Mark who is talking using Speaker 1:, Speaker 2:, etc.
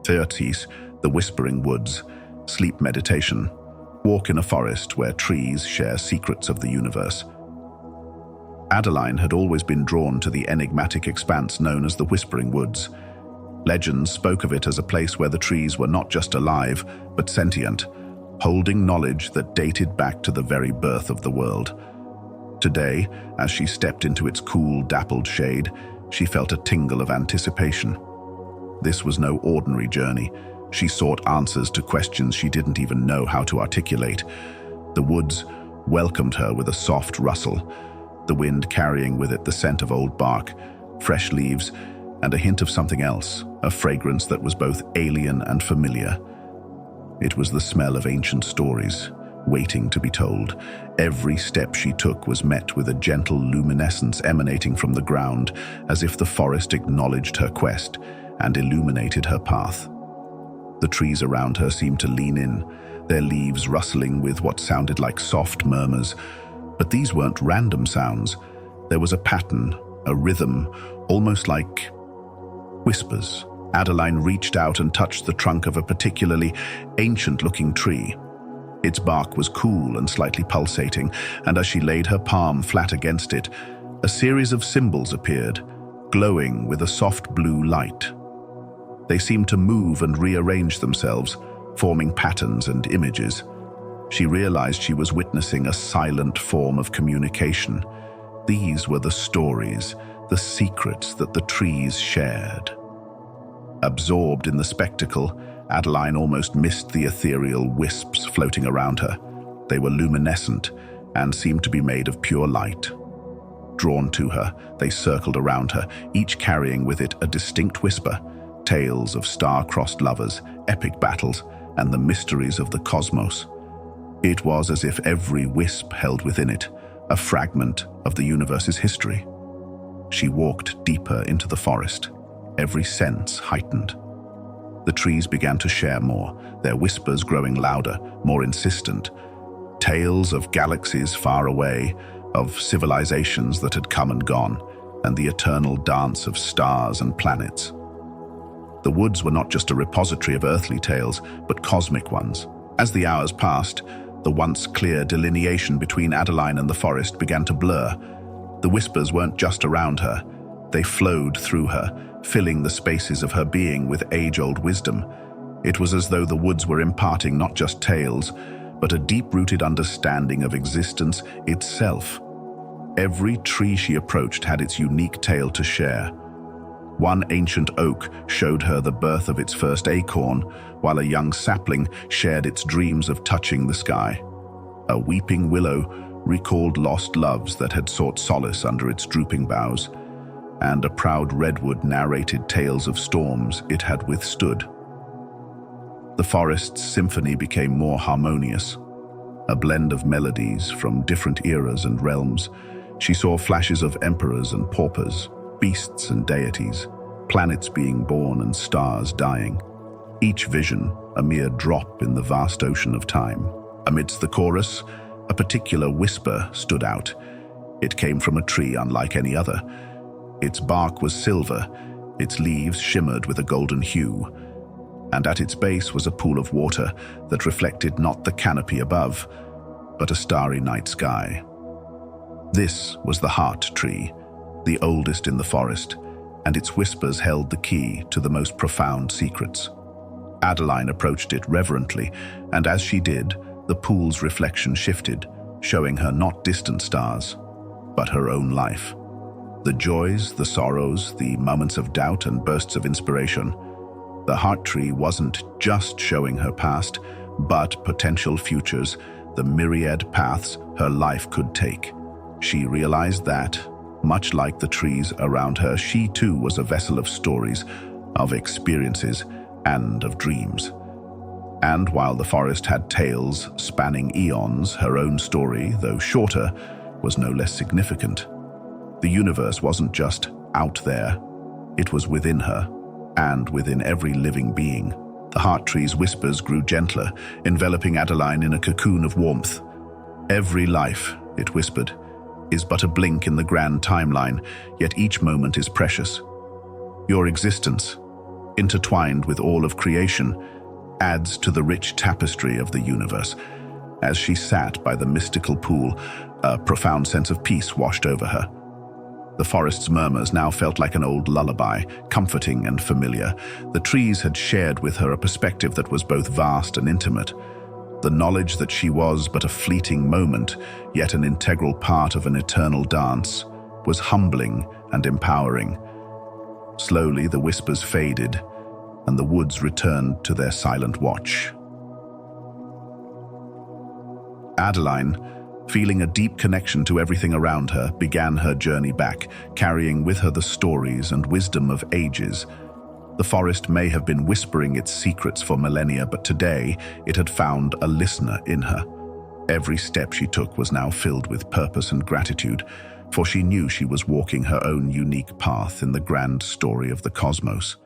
Speaker 1: 30s, the Whispering Woods, Sleep Meditation. Walk in a forest where trees share secrets of the universe. Adeline had always been drawn to the enigmatic expanse known as the Whispering Woods. Legends spoke of it as a place where the trees were not just alive, but sentient, holding knowledge that dated back to the very birth of the world. Today, as she stepped into its cool, dappled shade, she felt a tingle of anticipation. This was no ordinary journey. She sought answers to questions she didn't even know how to articulate. The woods welcomed her with a soft rustle, the wind carrying with it the scent of old bark, fresh leaves, and a hint of something else, a fragrance that was both alien and familiar. It was the smell of ancient stories, waiting to be told. Every step she took was met with a gentle luminescence emanating from the ground, as if the forest acknowledged her quest and illuminated her path. The trees around her seemed to lean in, their leaves rustling with what sounded like soft murmurs. But these weren't random sounds. There was a pattern, a rhythm, almost like whispers. Adeline reached out and touched the trunk of a particularly ancient-looking tree. Its bark was cool and slightly pulsating, and as she laid her palm flat against it, a series of symbols appeared, glowing with a soft blue light. They seemed to move and rearrange themselves, forming patterns and images. She realized she was witnessing a silent form of communication. These were the stories, the secrets that the trees shared. Absorbed in the spectacle, Adeline almost missed the ethereal wisps floating around her. They were luminescent and seemed to be made of pure light. Drawn to her, they circled around her, each carrying with it a distinct whisper, tales of star-crossed lovers, epic battles, and the mysteries of the cosmos. It was as if every wisp held within it a fragment of the universe's history. She walked deeper into the forest, every sense heightened. The trees began to share more, their whispers growing louder, more insistent. Tales of galaxies far away, of civilizations that had come and gone, and the eternal dance of stars and planets. The woods were not just a repository of earthly tales, but cosmic ones. As the hours passed, the once clear delineation between Adeline and the forest began to blur. The whispers weren't just around her. They flowed through her, filling the spaces of her being with age-old wisdom. It was as though the woods were imparting not just tales, but a deep-rooted understanding of existence itself. Every tree she approached had its unique tale to share. One ancient oak showed her the birth of its first acorn, while a young sapling shared its dreams of touching the sky. A weeping willow recalled lost loves that had sought solace under its drooping boughs, and a proud redwood narrated tales of storms it had withstood. The forest's symphony became more harmonious, a blend of melodies from different eras and realms. She saw flashes of emperors and paupers, beasts and deities, planets being born and stars dying. Each vision a mere drop in the vast ocean of time. Amidst the chorus, a particular whisper stood out. It came from a tree unlike any other. Its bark was silver, its leaves shimmered with a golden hue, and at its base was a pool of water that reflected not the canopy above, but a starry night sky. This was the heart tree, the oldest in the forest, and its whispers held the key to the most profound secrets. Adeline approached it reverently, and as she did, the pool's reflection shifted, showing her not distant stars, but her own life. The joys, the sorrows, the moments of doubt and bursts of inspiration. The heart tree wasn't just showing her past, but potential futures, the myriad paths her life could take. She realized that, much like the trees around her, she too was a vessel of stories, of experiences, and of dreams. And while the forest had tales spanning eons, her own story, though shorter, was no less significant. The universe wasn't just out there, it was within her, and within every living being. The heart tree's whispers grew gentler, enveloping Adeline in a cocoon of warmth. Every life, it whispered, is but a blink in the grand timeline, yet each moment is precious. Your existence, intertwined with all of creation, adds to the rich tapestry of the universe. As she sat by the mystical pool, a profound sense of peace washed over her. The forest's murmurs now felt like an old lullaby, comforting and familiar. The trees had shared with her a perspective that was both vast and intimate. The knowledge that she was but a fleeting moment, yet an integral part of an eternal dance, was humbling and empowering. Slowly, the whispers faded, and the woods returned to their silent watch. Adeline, feeling a deep connection to everything around her, began her journey back, carrying with her the stories and wisdom of ages. The forest may have been whispering its secrets for millennia, but today it had found a listener in her. Every step she took was now filled with purpose and gratitude, for she knew she was walking her own unique path in the grand story of the cosmos.